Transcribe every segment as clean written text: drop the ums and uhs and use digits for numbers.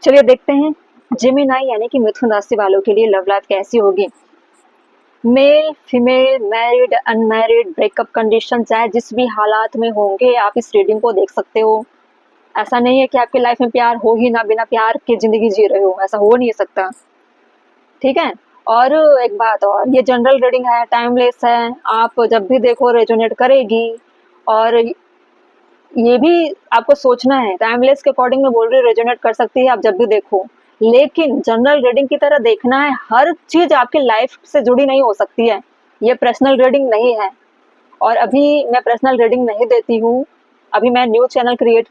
चलिए देखते हैं जेमिनी यानी कि मिथुन राशि वालों के लिए लव लाइफ कैसी होगी। Male, female, married, unmarried, breakup condition, चाहे जिस भी हालात में होंगे आप इस रीडिंग को देख सकते हो। ऐसा नहीं है कि आपकी लाइफ में प्यार हो ही ना, बिना प्यार के जिंदगी जी रहे हो, ऐसा हो नहीं सकता। ठीक है। और एक बात और, ये जनरल रीडिंग है, टाइमलेस है, आप जब भी देखो रेजोनेट करेगी। और ये भी आपको सोचना है, टाइमलेस के अकॉर्डिंग मैं बोल रही हूँ, रेजोनेट कर सकती है आप जब भी देखो। लेकिन जनरल रीडिंग की तरह देखना है, हर चीज आपकी लाइफ से जुड़ी नहीं हो सकती है। ये पर्सनल रीडिंग नहीं है। और अभी मैं पर्सनल रीडिंग नहीं देती हूँ। अभी मैं न्यू चैनल क्रिएट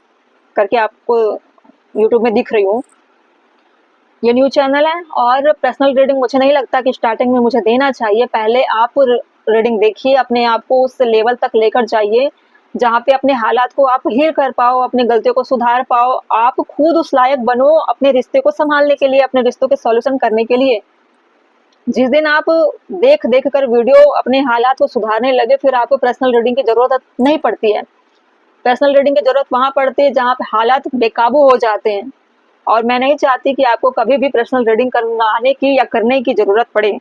करके आपको यूट्यूब में दिख रही हूँ। ये न्यू चैनल है और पर्सनल रीडिंग मुझे नहीं लगता कि स्टार्टिंग में मुझे देना चाहिए। पहले आप रीडिंग देखिए, अपने आप को उस लेवल तक लेकर जाइए जहाँ पे अपने हालात को आप हील कर पाओ, अपनी गलतियों को सुधार पाओ, आप खुद उस लायक बनो अपने रिश्ते को संभालने के लिए, अपने रिश्तों के सॉल्यूशन करने के लिए। जिस दिन आप देख देख कर वीडियो अपने हालात को सुधारने लगे, फिर आपको पर्सनल रीडिंग की जरूरत नहीं पड़ती है। पर्सनल रीडिंग की जरूरत वहां पड़ती है जहाँ पे हालात बेकाबू हो जाते हैं। और मैं नहीं चाहती कि आपको कभी भी पर्सनल रीडिंग करवाने की या करने की जरूरत पड़े।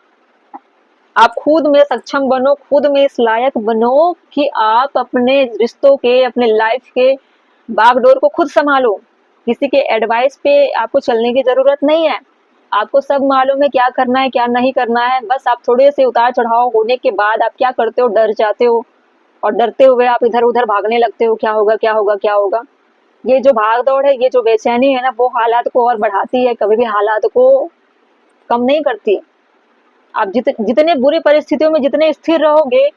आप खुद में सक्षम बनो, खुद में इस लायक बनो कि आप अपने रिश्तों के, अपने लाइफ के बागडोर को खुद संभालो। किसी के एडवाइस पे आपको चलने की जरूरत नहीं है। आपको सब मालूम है क्या करना है क्या नहीं करना है। बस आप थोड़े से उतार चढ़ाव होने के बाद आप क्या करते हो, डर जाते हो और डरते हुए आप इधर उधर भागने लगते हो, क्या होगा क्या होगा क्या होगा। ये जो भाग दौड़ है, ये जो बेचैनी है ना, वो हालात को और बढ़ाती है, कभी भी हालात को कम नहीं करती। आप जितने बुरी परिस्थितियों में जितने स्थिर रहोगे,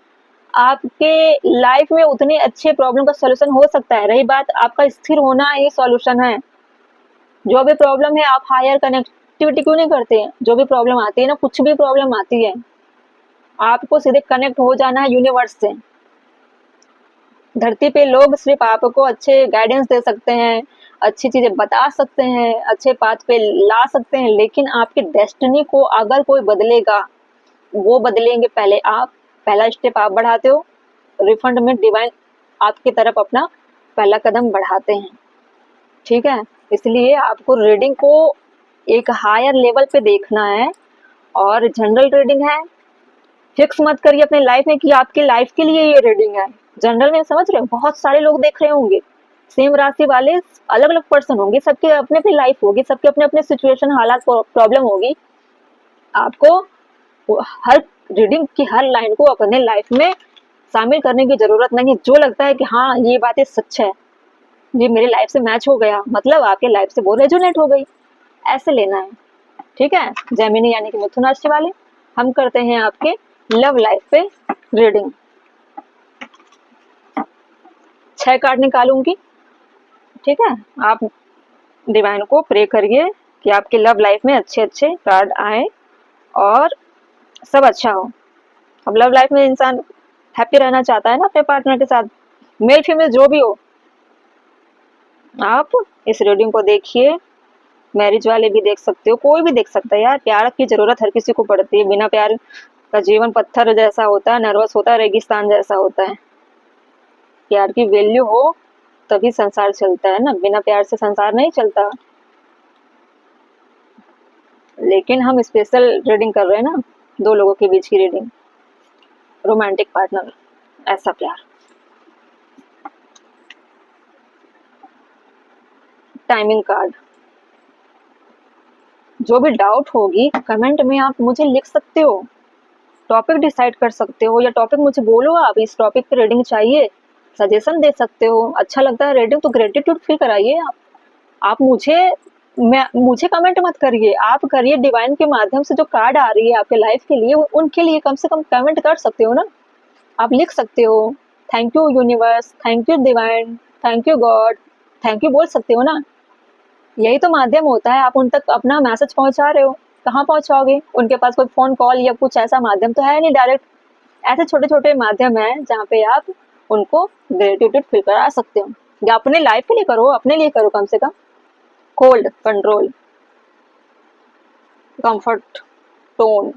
आपके लाइफ में उतने अच्छे प्रॉब्लम का सॉल्यूशन हो सकता है। रही बात आपका स्थिर होना, ये सॉल्यूशन है। जो भी प्रॉब्लम है, आप हायर कनेक्टिविटी क्यों नहीं करते हैं? जो भी प्रॉब्लम आती है ना, कुछ भी प्रॉब्लम आती है, आपको सीधे कनेक्ट हो जाना है यूनिवर्स से। धरती पे लोग सिर्फ आपको अच्छे गाइडेंस दे सकते हैं, अच्छी चीजें बता सकते हैं, अच्छे पाथ पे ला सकते हैं, लेकिन आपकी डेस्टिनी को अगर कोई बदलेगा, वो बदलेंगे पहले आप। पहला स्टेप आप बढ़ाते हो, रिफंड में डिवाइन आपकी तरफ अपना पहला कदम बढ़ाते हैं। ठीक है। इसलिए आपको रीडिंग को एक हायर लेवल पे देखना है। और जनरल रीडिंग है, फिक्स मत करिए अपने लाइफ में कि आपके लाइफ के लिए ये रीडिंग है। जनरल में समझ रहे हो, बहुत सारे लोग देख रहे होंगे, सेम राशि वाले अलग अलग पर्सन होंगे, सबके अपने अपनी लाइफ होगी, सबके अपने अपने सिचुएशन, हालात, प्रॉब्लम होगी। आपको हर रीडिंग की हर लाइन को अपने लाइफ में शामिल करने की जरूरत नहीं है। जो लगता है कि हाँ ये बातें सच है, ये मेरी लाइफ से मैच हो गया, मतलब आपके लाइफ से वो रेजोनेट हो गई, ऐसे लेना है। ठीक है। जेमिनी यानी कि मिथुन राशि वाले, हम करते हैं आपके लव लाइफ पे रीडिंग। 6 कार्ड निकालूंगी। ठीक है। आप डिवाइन को प्रे करिए कि आपके लव लाइफ में अच्छे अच्छे कार्ड आए और सब अच्छा हो। अब लव लाइफ में इंसान हैप्पी रहना चाहता है ना अपने पार्टनर के साथ, मेल फीमेल जो भी हो। आप इस रीडिंग को देखिए, मैरिज वाले भी देख सकते हो, कोई भी देख सकता है यार। प्यार की जरूरत हर किसी को पड़ती है, बिना प्यार का जीवन पत्थर जैसा होता है, नर्वस होता है, रेगिस्तान जैसा होता है। प्यार की वैल्यू हो तभी संसार चलता है ना, बिना प्यार से संसार नहीं चलता। लेकिन हम स्पेशल रीडिंग कर रहे हैं ना, 2 लोगों के बीच की रीडिंग, रोमांटिक पार्टनर, ऐसा प्यार। टाइमिंग कार्ड, जो भी डाउट होगी कमेंट में आप मुझे लिख सकते हो, टॉपिक डिसाइड कर सकते हो, या टॉपिक मुझे बोलो, आप इस टॉपिक पे रीडिंग चाहिए, सजेशन दे सकते हो। अच्छा लगता है रीडिंग तो ग्रेटिट्यूड फील कराइए आप मुझे कमेंट मत करिए, आप करिए डिवाइन के माध्यम से जो कार्ड आ रही है आपके लाइफ के लिए, उनके लिए कम से कम कमेंट कर सकते हो ना, आप लिख सकते हो। Thank you universe, thank you divine, thank you God, thank you बोल सकते हो ना। यही तो माध्यम होता है, आप उन तक अपना मैसेज पहुंचा रहे हो। कहाँ पहुंचाओगे? उनके पास कोई फोन कॉल या कुछ ऐसा माध्यम तो है नहीं डायरेक्ट। ऐसे छोटे छोटे माध्यम है जहाँ पे आप उनको ग्रेटिट्यूड फील करा सकते हो, या अपने लाइफ के लिए करो, अपने लिए करो कम से कम। Cold, control, comfort, tone,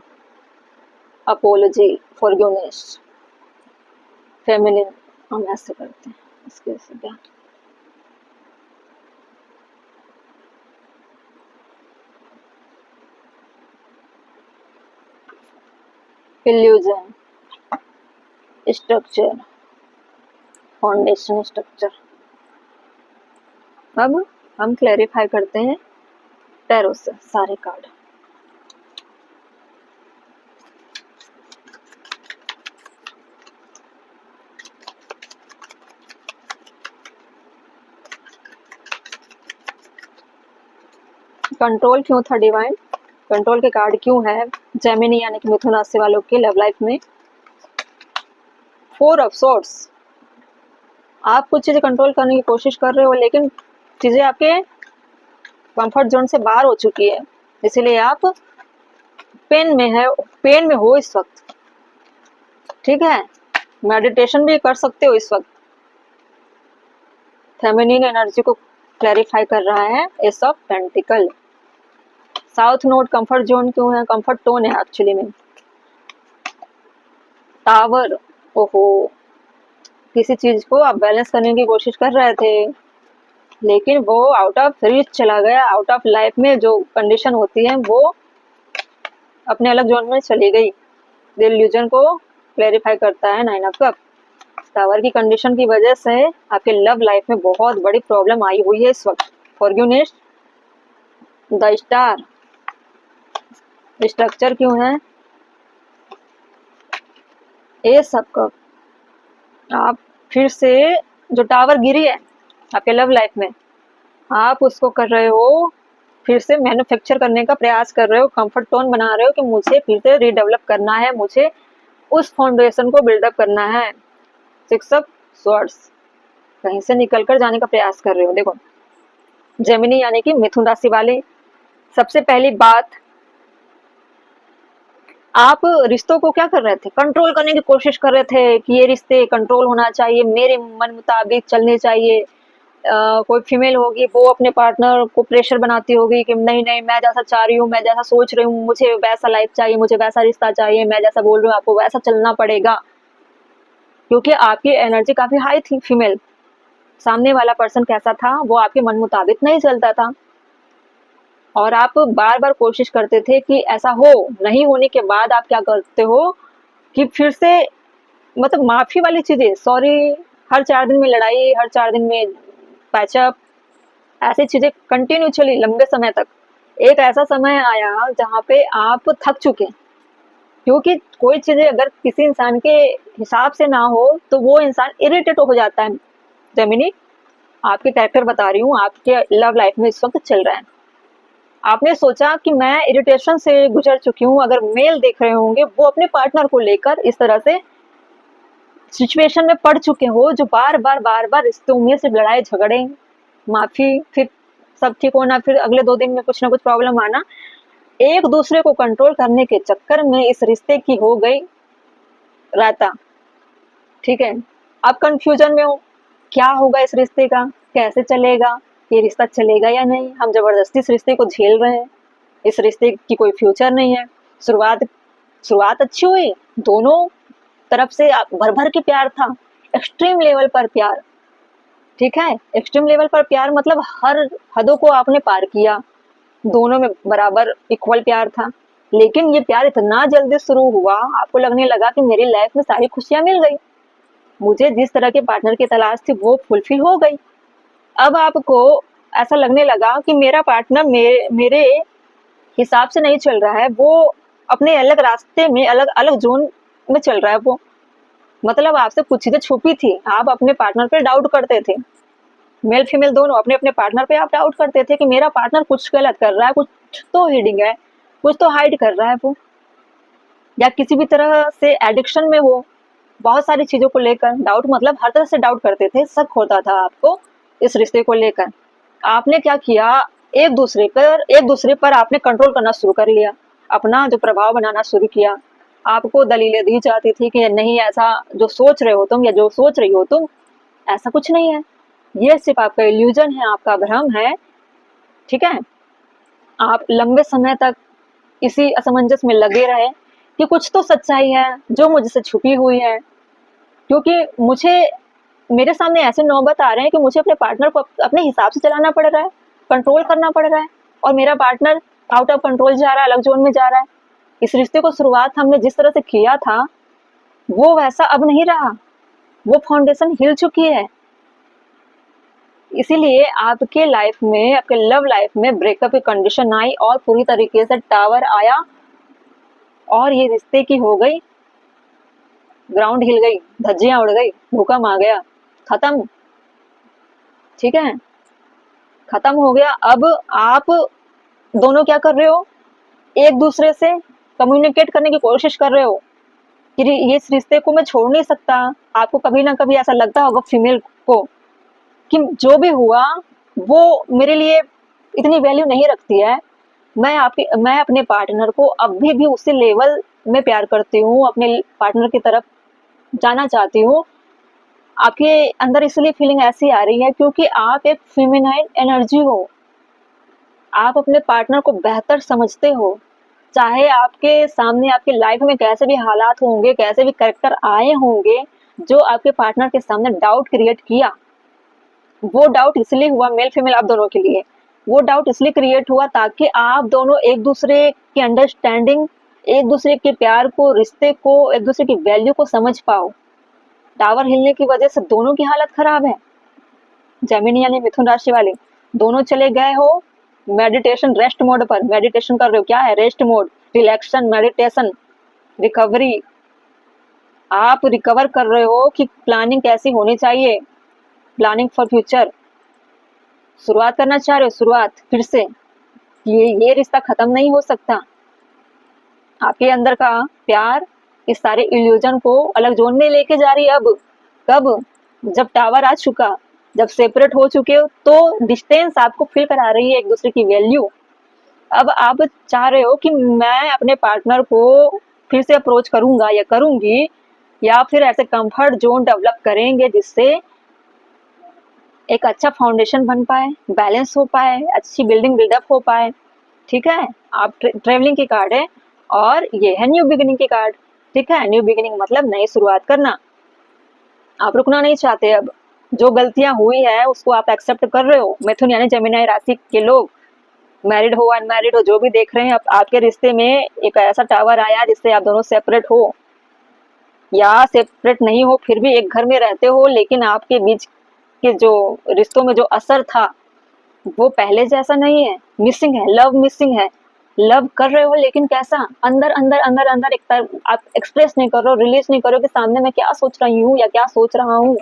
apology, forgiveness, feminine, हम ऐसे करते हैं। इसके से क्या, इल्यूजन, स्ट्रक्चर, फाउंडेशन स्ट्रक्चर। अब हम क्लैरिफाई करते हैं टैरो से सारे कार्ड। कंट्रोल क्यों था डिवाइन, कंट्रोल के कार्ड क्यों है जेमिनी यानी कि मिथुन राशि वालों के लव लाइफ में? 4 ऑफ सोर्ड्स। आप कुछ चीजें कंट्रोल करने की कोशिश कर रहे हो लेकिन चीजें आपके कंफर्ट जोन से बाहर हो चुकी है, इसीलिए आप पेन में है, पेन में हो इस वक्त। ठीक है, मेडिटेशन भी कर सकते हो इस वक्त। फेमिनिन एनर्जी को क्लैरिफाई कर रहा है S of pentacle. South node comfort zone क्यों है, कंफर्ट टोन है एक्चुअली में। टावर, ओहो, किसी चीज को आप बैलेंस करने की कोशिश कर रहे थे लेकिन वो आउट ऑफ रीच चला गया, आउट ऑफ लाइफ में जो कंडीशन होती है वो अपने अलग जोन में चली गई। इल्यूजन को क्लैरिफाई करता है 9 ऑफ कप। टावर की कंडीशन की वजह से आपके लव लाइफ में बहुत बड़ी प्रॉब्लम आई हुई है इस वक्त। फॉरगिवनेस, द स्टार, स्ट्रक्चर क्यों है, ए सब कप। आप फिर से जो टावर गिरी है आपके लव लाइफ में, आप उसको कर रहे हो, फिर से मैन्युफैक्चर करने का प्रयास कर रहे हो, कंफर्ट टोन बना रहे हो कि मुझे फिर से रीडेवलप करना है, मुझे उस फाउंडेशन को बिल्डअप करना है। 6 ऑफ स्वॉर्ड्स, कहीं से निकल कर जाने का प्रयास कर रहे हो। देखो जेमिनी यानी कि मिथुन राशि वाले, सबसे पहली बात, आप रिश्तों को क्या कर रहे थे, कंट्रोल करने की कोशिश कर रहे थे कि ये रिश्ते कंट्रोल होना चाहिए, मेरे मन मुताबिक चलने चाहिए। कोई फीमेल होगी वो अपने पार्टनर को प्रेशर बनाती होगी कि नहीं नहीं मैं जैसा चाह रही हूँ, मैं जैसा सोच रही हूँ, मुझे वैसा लाइफ चाहिए, मुझे वैसा रिश्ता चाहिए, मैं जैसा बोल रही हूँ आपको वैसा चलना पड़ेगा। क्योंकि आपकी एनर्जी काफी हाई थी फीमेल, सामने वाला पर्सन कैसा था वो आपके मन मुताबिक नहीं चलता था और आप बार बार कोशिश करते थे कि ऐसा हो। नहीं होने के बाद आप क्या करते हो कि फिर से मतलब माफी वाली चीजें, सॉरी, हर 4 दिन में लड़ाई, हर 4 दिन में पैचअप, ऐसी चीजें कंटिन्यू चली लंबे समय तक। एक ऐसा समय आया जहाँ पे आप थक चुके, क्योंकि कोई चीजें अगर किसी इंसान के हिसाब से ना हो तो वो इंसान इरिटेट हो जाता है। जेमिनी, आपके कैरेक्टर बता रही हूँ, आपके लव लाइफ में इस वक्त चल रहा है। आपने सोचा कि मैं इरिटेशन से गुजर चुकी हूँ, अगर मेल देख रहे होंगे वो अपने पार्टनर को लेकर इस तरह से सिचुएशन में पड़ चुके हो जो बार बार रिश्तों में सिर्फ लड़ाई झगड़े, माफी, फिर सब ठीक होना, फिर अगले 2 दिन में कुछ ना कुछ प्रॉब्लम आना। एक दूसरे को कंट्रोल करने के चक्कर में इस रिश्ते की हो गई रायता। ठीक है, अब कंफ्यूजन में हो, क्या होगा इस रिश्ते का, कैसे चलेगा, ये रिश्ता चलेगा या नहीं। हम जबरदस्ती इस रिश्ते को झेल रहे हैं, इस रिश्ते की कोई फ्यूचर नहीं है। शुरुआत अच्छी हुई, दोनों तरफ से भर भर के प्यार था, एक्सट्रीम लेवल पर प्यार। ठीक है, एक्सट्रीम लेवल पर प्यार मतलब हर हदों को आपने पार किया, दोनों में बराबर इक्वल प्यार था। लेकिन ये प्यार इतना जल्दी शुरू हुआ, आपको लगने लगा कि मेरी लाइफ में सारी खुशियां मिल गई, मुझे जिस तरह के पार्टनर की तलाश थी वो फुलफिल हो गई। अब आपको ऐसा लगने लगा कि मेरा पार्टनर मेरे हिसाब से नहीं चल रहा है, वो अपने अलग रास्ते में, अलग अलग जोन में चल रहा है। वो मतलब आपसे कुछ चीजें छुपी थी, आप अपने पार्टनर पे डाउट करते थे, मेल फीमेल दोनों अपने अपने पार्टनर पे आप डाउट करते थे कि मेरा पार्टनर कुछ गलत कर रहा है, कुछ तो हिडिंग है, कुछ तो हाइड कर रहा है वो, या किसी भी तरह से एडिक्शन में हो। बहुत सारी चीजों को लेकर डाउट, मतलब हर तरह से डाउट करते थे, शक होता था आपको इस रिश्ते को लेकर। आपने क्या किया, एक दूसरे पर आपने कंट्रोल करना शुरू कर लिया, अपना जो प्रभाव बनाना शुरू किया। आपको दलीलें दी जाती थी कि नहीं ऐसा जो सोच रहे हो तुम या जो सोच रही हो तुम, ऐसा कुछ नहीं है, ये सिर्फ आपका इल्यूजन है, आपका भ्रम है। ठीक है, आप लंबे समय तक इसी असमंजस में लगे रहे कि कुछ तो सच्चाई है जो मुझसे छुपी हुई है, क्योंकि मुझे मेरे सामने ऐसे नौबत आ रहे हैं कि मुझे अपने पार्टनर को अपने हिसाब से चलाना पड़ रहा है, कंट्रोल करना पड़ रहा है, और मेरा पार्टनर आउट ऑफ कंट्रोल जा रहा है, अलग जोन में जा रहा है। इस रिश्ते को शुरुआत हमने जिस तरह से किया था वो वैसा अब नहीं रहा, वो फाउंडेशन हिल चुकी है। इसीलिए आपके लाइफ में, आपके लव लाइफ में ब्रेकअप की कंडीशन आई और पूरी तरीके से टावर आया और ये रिश्ते की हो गई, ग्राउंड हिल गई, धज्जियां उड़ गई, भूकंप आ गया, खत्म। ठीक है, खत्म हो गया। अब आप दोनों क्या कर रहे हो, एक दूसरे से कम्युनिकेट करने की कोशिश कर रहे हो कि ये इस रिश्ते को मैं छोड़ नहीं सकता। आपको कभी ना कभी ऐसा लगता होगा फीमेल को कि जो भी हुआ वो मेरे लिए इतनी वैल्यू नहीं रखती है। मैं अपने पार्टनर को अभी भी उसी लेवल में प्यार करती हूँ, अपने पार्टनर की तरफ जाना चाहती हूँ। आपके अंदर इसलिए फीलिंग ऐसी आ रही है क्योंकि आप एक फेमिनाइन एनर्जी हो, आप अपने पार्टनर को बेहतर समझते हो। चाहे आपके सामने आपकी लाइफ में कैसे भी हालात होंगे, कैसे भी कैरेक्टर आए होंगे जो आपके पार्टनर के सामने डाउट क्रिएट किया, वो डाउट इसलिए हुआ, मेल फीमेल आप दोनों के लिए, वो डाउट इसलिए क्रिएट हुआ ताकि आप दोनों एक दूसरे की अंडरस्टैंडिंग, एक दूसरे के प्यार को, रिश्ते को, एक दूसरे की वैल्यू को समझ पाओ। टावर हिलने की वजह से दोनों की हालत खराब है। जेमिनी यानी मिथुन राशि वाले दोनों चले गए हो मेडिटेशन रेस्ट मोड पर, मेडिटेशन कर रहे हो। क्या है rest mode? Relaxation, meditation, recovery. आप रिकवर कर रहे हो कि प्लानिंग कैसी होनी चाहिए, प्लानिंग फॉर फ्यूचर। शुरुआत करना चाह रहे हो, शुरुआत फिर से। ये रिश्ता खत्म नहीं हो सकता। आपके अंदर का प्यार इस सारे इल्यूजन को अलग जोन में लेके जा रही है। अब कब? जब टावर आ चुका, जब सेपरेट हो चुके हो तो डिस्टेंस आपको फील करा रही है एक दूसरे की वैल्यू। अब आप चाह रहे हो कि मैं अपने पार्टनर को फिर से अप्रोच करूंगा या करूंगी, या फिर ऐसे कंफर्ट जोन डेवलप करेंगे जिससे एक अच्छा फाउंडेशन बन पाए, बैलेंस हो पाए, अच्छी बिल्डिंग बिल्डअप हो पाए। ठीक है, आप ट्रेवलिंग की कार्ड है और ये है न्यू बिगिनिंग की कार्ड। ठीक है, न्यू बिगिनिंग मतलब नई शुरुआत करना। आप रुकना नहीं चाहते। अब जो गलतियां हुई है उसको आप एक्सेप्ट कर रहे हो। मिथुन यानी जेमिनी राशि के लोग, मैरिड हो अनमैरिड हो, जो भी देख रहे हैं, आपके रिश्ते में एक ऐसा टावर आया जिससे आप दोनों सेपरेट हो या सेपरेट नहीं हो, फिर भी एक घर में रहते हो, लेकिन आपके बीच के जो रिश्तों में जो असर था वो पहले जैसा नहीं है। मिसिंग है, लव मिसिंग है। लव कर रहे हो लेकिन कैसा, अंदर अंदर अंदर अंदर एक तरफ आप एक्सप्रेस नहीं कर रहे हो, रिलीज नहीं कर रहे हो कि सामने मैं क्या सोच रही हूँ या क्या सोच रहा हूँ।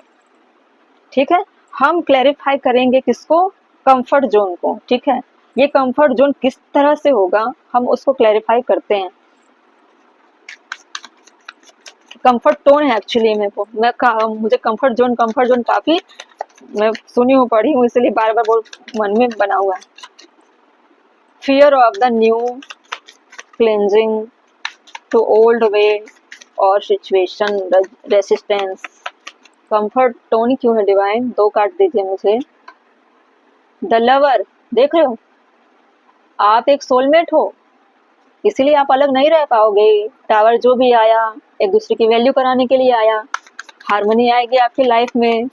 ठीक है, हम क्लैरिफाई करेंगे किसको? कंफर्ट जोन को। ठीक है, ये कंफर्ट जोन किस तरह से होगा हम उसको क्लैरिफाई करते हैं। कंफर्ट टोन है एक्चुअली मेरे को, मुझे कंफर्ट जोन काफी मैं सुनी हूँ, पढ़ी हूँ, इसलिए बार बार वो मन में बना हुआ है। Fear of the new, clinging to old way और सिचुएशन, रेसिस्टेंस। कंफर्ट टोन क्यों है डिवाइन? 2 कार्ड दीजिए मुझे। द लवर, देख रहे हो आप एक सोलमेट हो, इसीलिए आप अलग नहीं रह पाओगे। टावर जो भी आया एक दूसरे की वैल्यू कराने के लिए आया। हार्मनी आएगी आपकी लाइफ में,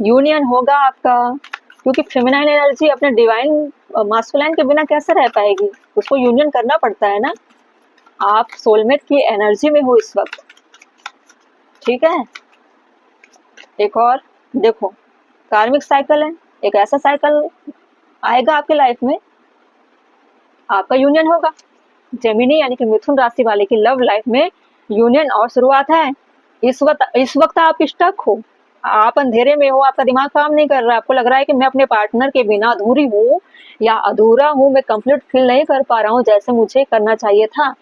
यूनियन होगा आपका, क्योंकि फेमिनाइन एनर्जी अपने डिवाइन मास्कुलाइन के बिना कैसे रह पाएगी, उसको यूनियन करना पड़ता है ना। आप सोलमेट की एनर्जी में हो इस वक्त। ठीक है, एक और देखो, कार्मिक साइकिल है, एक ऐसा साइकिल आएगा आपके लाइफ में, आपका यूनियन होगा। जेमिनी यानी कि मिथुन राशि वाले की लव लाइफ में यूनियन और शुरुआत है। इस वक्त आप स्टक हो, आप अंधेरे में हो, आपका दिमाग काम नहीं कर रहा, आपको लग रहा है कि मैं अपने पार्टनर के बिना अधूरी हूँ या अधूरा हूँ, मैं कंप्लीट फील नहीं कर पा रहा हूँ जैसे मुझे करना चाहिए था।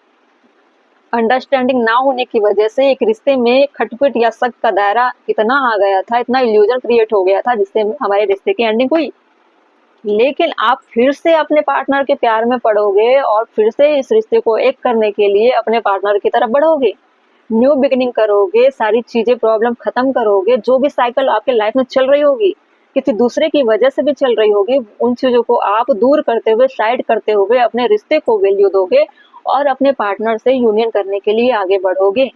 अंडरस्टैंडिंग ना होने की वजह से एक रिश्ते में खटपट या शक का दायरा इतना आ गया था, इतना इल्यूजन क्रिएट हो गया था जिससे हमारे रिश्ते की एंडिंग हुई। लेकिन आप फिर से अपने पार्टनर के प्यार में पड़ोगे और फिर से इस रिश्ते को एक करने के लिए अपने पार्टनर की तरफ बढ़ोगे, न्यू बिगिनिंग करोगे, सारी चीजें प्रॉब्लम खत्म करोगे। जो भी साइकिल आपके लाइफ में चल रही होगी, किसी दूसरे की वजह से भी चल रही होगी, उन चीजों को आप दूर करते हुए, साइड करते हुए अपने रिश्ते को वैल्यू दोगे और अपने पार्टनर से यूनियन करने के लिए आगे बढ़ोगे।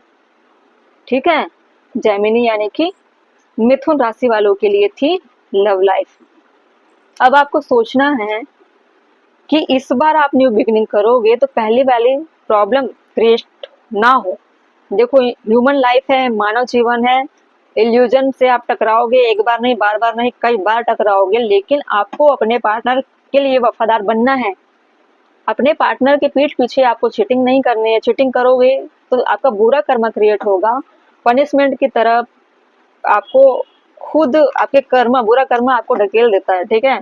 ठीक है, जेमिनी यानी कि मिथुन राशि वालों के लिए थी लव लाइफ। अब आपको सोचना है कि इस बार आप न्यू बिगिनिंग करोगे तो पहली वाली प्रॉब्लम क्रिएट ना हो। देखो ह्यूमन लाइफ है, मानव जीवन है, इल्यूजन से आप टकराओगे, एक बार नहीं, बार बार नहीं, कई बार टकराओगे, लेकिन आपको अपने पार्टनर के लिए वफादार बनना है। अपने पार्टनर के पीठ पीछे आपको चीटिंग नहीं करनी है। चीटिंग करोगे तो आपका बुरा कर्म क्रिएट होगा, पनिशमेंट की तरफ आपको खुद आपके कर्म, बुरा कर्म आपको ढकेल देता है। ठीक है,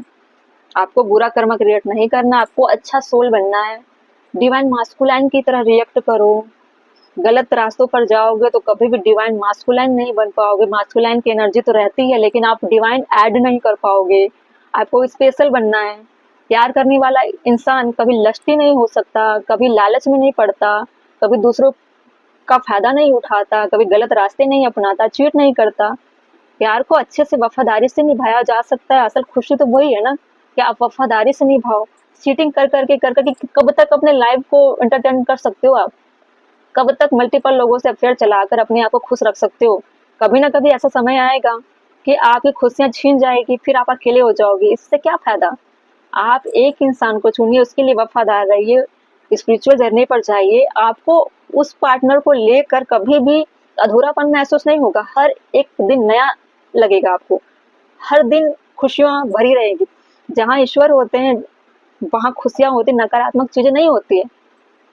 आपको बुरा कर्म क्रिएट नहीं करना, आपको अच्छा सोल बनना है। डिवाइन मास्कुलाइन की तरह रिएक्ट करो। गलत रास्तों पर जाओगे तो कभी भी डिवाइन मास्कुलाइन नहीं बन पाओगे। मास्कुलाइन की एनर्जी तो रहती है, लेकिन आप डिवाइन ऐड नहीं कर पाओगे। आपको स्पेशल बनना है। प्यार करने वाला इंसान कभी लस्टी नहीं हो सकता, कभी लालच में नहीं पड़ता, कभी दूसरों का फायदा नहीं उठाता, कभी गलत रास्ते नहीं अपनाता, चीट नहीं करता। प्यार को अच्छे से वफादारी से निभाया जा सकता है। असल खुशी तो वही है ना कि आप वफादारी से निभाओ। चीटिंग कर करके कब तक अपने लाइफ को एंटरटेन कर सकते हो आप? कब तक मल्टीपल लोगों से अफेयर चलाकर अपने आप को खुश रख सकते हो? कभी ना कभी ऐसा समय आएगा कि आपकी खुशियां छीन जाएगी, फिर आप अकेले हो जाओगे। इससे क्या फायदा? आप एक इंसान को चुनिए, उसके लिए वफादार रहिए, स्पिरिचुअल जर्नी पर जाइए। आपको उस पार्टनर को लेकर कभी भी अधूरापन महसूस नहीं होगा। हर एक दिन नया लगेगा आपको, हर दिन खुशियां भरी रहेगी। जहाँ ईश्वर होते हैं वहाँ खुशियां होती, नकारात्मक चीजें नहीं होती है।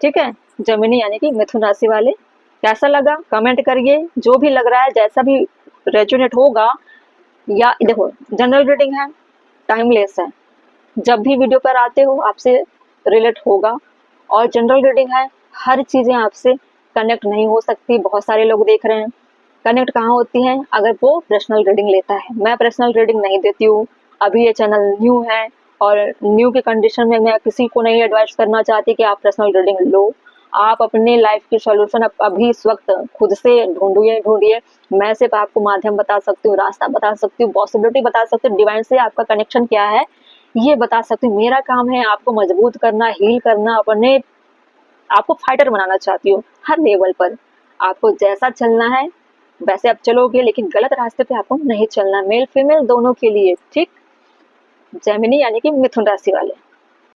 ठीक है, जमिनी यानी कि मिथुन राशि वाले, कैसा लगा कमेंट करिए। जो भी लग रहा है, जैसा भी रेजोनेट होगा, या देखो जनरल रीडिंग है, टाइमलेस है, जब भी वीडियो पर आते हो आपसे रिलेट होगा। और जनरल रीडिंग है, हर चीजें आपसे कनेक्ट नहीं हो सकती। बहुत सारे लोग देख रहे हैं, कनेक्ट कहाँ होती हैं? अगर वो पर्सनल रीडिंग लेता है। मैं पर्सनल रीडिंग नहीं देती हूँ। अभी ये चैनल न्यू है, और न्यू के कंडीशन में मैं किसी को नहीं एडवाइस करना चाहती कि आप पर्सनल रीडिंग लो। आप अपने लाइफ की सॉल्यूशन अभी इस वक्त खुद से ढूंढिए। मैं सिर्फ आपको माध्यम बता सकती हूँ, रास्ता बता सकती हूँ, पॉसिबिलिटी बता सकती हूँ, डिवाइन से आपका कनेक्शन क्या है ये बता सकती हूँ। मेरा काम है आपको मजबूत करना, हील करना, अपने आपको फाइटर बनाना चाहती हूँ हर लेवल पर। आपको जैसा चलना है वैसे आप चलोगे, लेकिन गलत रास्ते पे आपको नहीं चलना। मेल फीमेल दोनों के लिए। ठीक, जेमिनी यानी कि मिथुन राशि वाले।